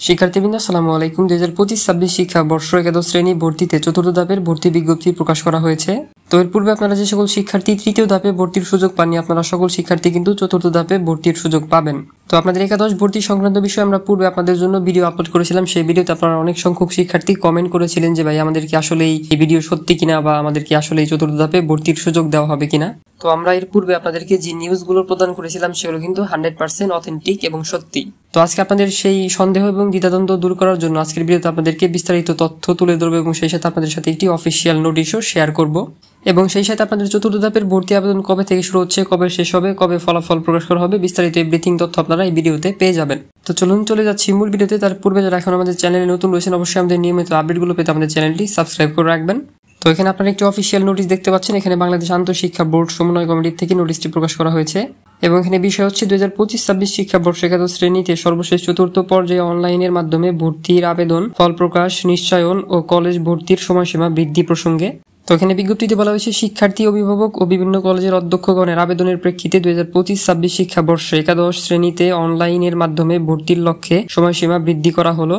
শিক্ষার্থীবৃন্দ আসসালামু আলাইকুম। 2025-26 শিক্ষাবর্ষ একাদশ শ্রেণী ভর্তিতে চতুর্থ ধাপের ভর্তি বিজ্ঞপ্তি প্রকাশ করা হয়েছে। তো এর পূর্বে আপনারা যে সকল শিক্ষার্থী তৃতীয় ধাপে ভর্তির সুযোগ পাননি, আপনারা সকল শিক্ষার্থী কিন্তু চতুর্থ ধাপে ভর্তির সুযোগ পাবেন। তো আপনাদের একাদশ ভর্তি সংক্রান্ত বিষয়ে আমরা পূর্বে আপনাদের জন্য ভিডিও আপলোড করেছিলাম। সেই ভিডিওতে আপনারা অনেক সংখ্যক শিক্ষার্থী কমেন্ট করেছিলেন যে ভাই আমাদের কি আসলে এই ভিডিও সত্যি কিনা, বা আমাদের কি আসলে এই চতুর্থ ধাপে ভর্তির সুযোগ দেওয়া হবে কিনা। তো আমরা এর পূর্বে আপনাদেরকে যে নিউজগুলো প্রদান করেছিলাম সেগুলো কিন্তু 100% অথেন্টিক এবং সত্যি। তো আজকে আপনাদের সেই সন্দেহ এবং দ্বিধাদ্বন্দ্ব দূর করার জন্য আজকের ভিডিওতে আপনাদেরকে বিস্তারিত তথ্য তুলে ধরবো এবং সেই সাথে আপনাদের সাথে একটি অফিসিয়াল নোটিশও শেয়ার করব এবং সেই সাথে আপনাদের চতুর্থ ধাপের ভর্তি আবেদন কবে থেকে শুরু হচ্ছে, কবে শেষ হবে, কবে ফলাফল প্রকাশ করা হবে, বিস্তারিত এভরিথিং তথ্য আপনারা এই ভিডিওতে পেয়ে যাবেন। তো চলুন চলে যাচ্ছি মূল ভিডিওতে। তার পূর্বে যারা এখন আমাদের চ্যানেলে নতুন রয়েছেন অবশ্যই আমাদের নিয়মিত আপডেটগুলো পেতে আমাদের চ্যানেলটি সাবস্ক্রাইব করে রাখবেন। তো এখানে আপনারা একটি অফিসিয়াল নোটিশ দেখতে পাচ্ছেন। এখানে বাংলাদেশ আন্তঃশিক্ষা বোর্ড সমন্বয় কমিটির থেকে নোটিশটি প্রকাশ করা হয়েছে এবং এখানে বিষয় হচ্ছে 2025-26 শিক্ষাবর্ষ একাদশ শ্রেণীতে সর্বশেষ চতুর্থ পর্যায়ে অনলাইনের মাধ্যমে ভর্তির আবেদন ফল প্রকাশ, নিশ্চয়ন ও কলেজ ভর্তির সময়সীমা বৃদ্ধি প্রসঙ্গে। তো এখানে বিজ্ঞপ্তিতে বলা হয়েছে শিক্ষার্থী, অভিভাবক ও বিভিন্ন কলেজের অধ্যক্ষগণের আবেদনের প্রেক্ষিতে 2025-26 শিক্ষাবর্ষে একাদশ শ্রেণীতে অনলাইনের মাধ্যমে ভর্তির লক্ষ্যে সময়সীমা বৃদ্ধি করা হলো।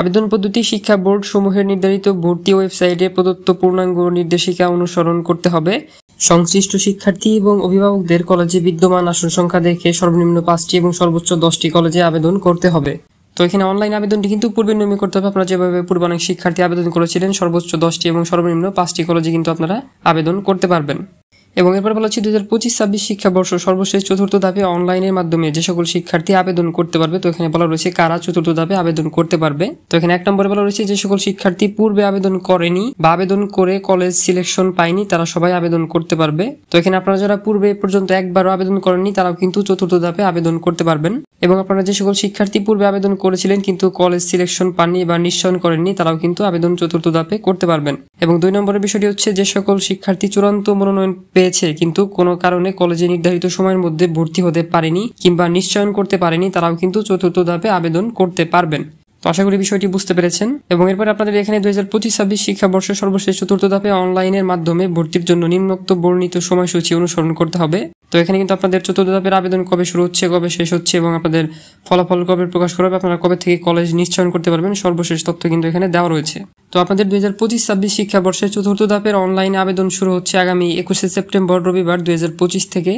আবেদন পদ্ধতি শিক্ষা বোর্ড সমূহের নির্ধারিত ভর্তি ওয়েবসাইটে প্রদত্ত পূর্ণাঙ্গ নির্দেশিকা অনুসরণ করতে হবে। সংশ্লিষ্ট শিক্ষার্থী এবং অভিভাবকদের কলেজে বিদ্যমান আসন সংখ্যা দেখে সর্বনিম্ন 5টি এবং সর্বোচ্চ 10টি কলেজে আবেদন করতে হবে। তো এখানে অনলাইন আবেদনটি কিন্তু পূর্বে নিয়মে করতে হবে। আপনারা যেভাবে পূর্বে অনেক শিক্ষার্থী আবেদন করেছিলেন সর্বোচ্চ 10টি এবং সর্বনিম্ন 5টি কলেজে কিন্তু আপনারা আবেদন করতে পারবেন। এবং এরপর বলা হচ্ছে 2025-26 শিক্ষাবর্ষ সর্বশেষ চতুর্থ ধাপে অনলাইনের মাধ্যমে যে সকল শিক্ষার্থী আবেদন করতে পারবে। তো এখানে বলা রয়েছে কারা চতুর্থ ধাপে আবেদন করতে পারবে। তো এখানে 1 নম্বরে বলা রয়েছে যে সকল শিক্ষার্থী পূর্বে আবেদন করেনি বা আবেদন করে কলেজ সিলেকশন পায়নি তারা সবাই আবেদন করতে পারবে। তো এখানে আপনারা যারা পূর্বে পর্যন্ত একবারও আবেদন করেননি তারাও কিন্তু চতুর্থ ধাপে আবেদন করতে পারবেন। এবং আপনারা যে সকল শিক্ষার্থী পূর্বে আবেদন করেছিলেন কিন্তু কলেজ সিলেকশন পাননি বা নিশ্চয়ন করেননি তারাও কিন্তু আবেদন চতুর্থ ধাপে করতে পারবেন। এবং 2 নম্বরের বিষয়টি হচ্ছে যে সকল শিক্ষার্থী চূড়ান্ত মনোনয়ন পেয়েছে কিন্তু কোনো কারণে কলেজে নির্ধারিত সময়ের মধ্যে ভর্তি হতে পারেনি কিংবা নিশ্চয়ন করতে পারেনি তারাও কিন্তু চতুর্থ ধাপে আবেদন করতে পারবেন। তো আশা করি বিষয়টি বুঝতে পেরেছেন। এবং এরপর আপনাদের এখানে 2025-26 শিক্ষাবর্ষের সর্বশেষ চতুর্থ ধাপে অনলাইনের মাধ্যমে ভর্তির জন্য নিম্নোক্ত বর্ণিত সময়সূচি অনুসরণ করতে হবে। তো এখানে কিন্তু আপনাদের চতুর্থ ধাপের আবেদন কবে শুরু হচ্ছে, কবে শেষ হচ্ছে এবং আপনাদের ফলাফল কবে প্রকাশ করা হবে, আপনারা কবে থেকে কলেজ নিশ্চয়ন করতে পারবেন সর্বশেষ তথ্য কিন্তু এখানে দেওয়া রয়েছে। তো আপনাদের 2025-26 শিক্ষাবর্ষের চতুর্থ ধাপের অনলাইন আবেদন শুরু হচ্ছে আগামী 21শে সেপ্টেম্বর রবিবার 2025 থেকে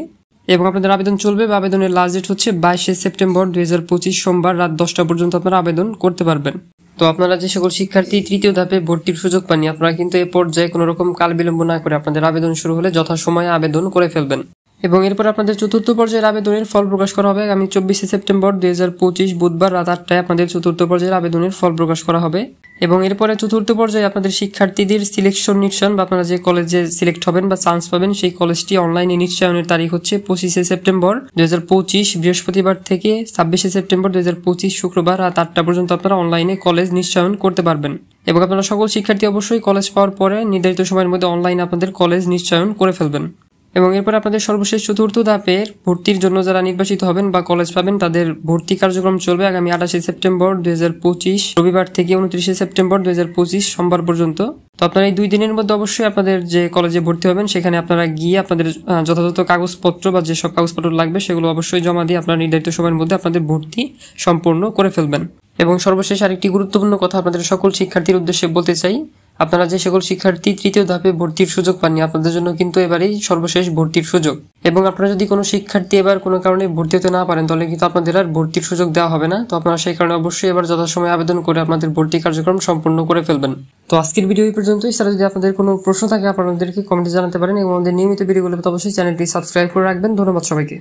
এবং আপনাদের আবেদন চলবে বা আবেদনের লাস্ট ডেট হচ্ছে 22শে সেপ্টেম্বর 2025 সোমবার রাত 10টা পর্যন্ত আপনারা আবেদন করতে পারবেন। তো আপনারা যে সকল শিক্ষার্থী তৃতীয় ধাপে ভর্তির সুযোগ পাননি আপনারা কিন্তু এ পর্যায়ে কোনো রকম কাল বিলম্ব না করে আপনাদের আবেদন শুরু হলে যথাসময়ে আবেদন করে ফেলবেন। এবং এরপর আপনাদের চতুর্থ পর্যায়ের আবেদনের ফল প্রকাশ করা হবে আগামী 24শে সেপ্টেম্বর 2025 বুধবার রাত 8টায় আপনাদের চতুর্থ পর্যায়ের আবেদনের ফল প্রকাশ করা হবে। এবং এরপরে চতুর্থ পর্যায়ে আপনাদের শিক্ষার্থীদের সিলেকশন নিশ্চয়ন বা আপনারা যে কলেজে সিলেক্ট হবেন বা চান্স পাবেন সেই কলেজটি অনলাইনে নিশ্চয়নের তারিখ হচ্ছে 25শে সেপ্টেম্বর 2025 বৃহস্পতিবার থেকে 26শে সেপ্টেম্বর 2025 শুক্রবার রাত 8টা পর্যন্ত আপনারা অনলাইনে কলেজ নিশ্চয়ন করতে পারবেন। এবং আপনারা সকল শিক্ষার্থী অবশ্যই কলেজ পাওয়ার পরে নির্ধারিত সময়ের মধ্যে অনলাইনে আপনাদের কলেজ নিশ্চয়ন করে ফেলবেন। এবং এরপর আপনাদের সর্বশেষ চতুর্থ ধাপের ভর্তির জন্য যারা নির্বাচিত হবেন বা কলেজ পাবেন তাদের ভর্তি কার্যক্রম চলবে আগামী 28শে সেপ্টেম্বর 2025 রবিবার থেকে 29শে সেপ্টেম্বর 2025 সোমবার পর্যন্ত। তো আপনারা এই 2 দিনের মধ্যে অবশ্যই আপনাদের যে কলেজে ভর্তি হবেন সেখানে আপনারা গিয়ে আপনাদের যথাযথ কাগজপত্র বা যেসব কাগজপত্র লাগবে সেগুলো অবশ্যই জমা দিয়ে আপনারা নির্ধারিত সময়ের মধ্যে আপনাদের ভর্তি সম্পূর্ণ করে ফেলবেন। এবং সর্বশেষ আরেকটি গুরুত্বপূর্ণ কথা আপনাদের সকল শিক্ষার্থীর উদ্দেশ্যে বলতে চাই, আপনারা যে সকল শিক্ষার্থী তৃতীয় ধাপে ভর্তির সুযোগ পাননি আপনাদের জন্য কিন্তু এবারেই সর্বশেষ ভর্তির সুযোগ। এবং আপনারা যদি কোনো শিক্ষার্থী এবার কোনো কারণে ভর্তি হতে না পারেন তাহলে কিন্তু আপনাদের আর ভর্তির সুযোগ দেওয়া হবে না। তো আপনারা সেই কারণে অবশ্যই এবার যথাসময়ে আবেদন করে আপনাদের ভর্তি কার্যক্রম সম্পূর্ণ করে ফেলবেন। তো আজকের ভিডিও এই পর্যন্তই। স্যার যদি আপনাদের কোনো প্রশ্ন থাকে আপনাদেরকে কমেন্টে জানাতে পারেন এবং আমাদের নিয়মিত ভিডিওগুলো অবশ্যই চ্যানেলটি সাবস্ক্রাইব করে রাখবেন। ধন্যবাদ সবাইকে।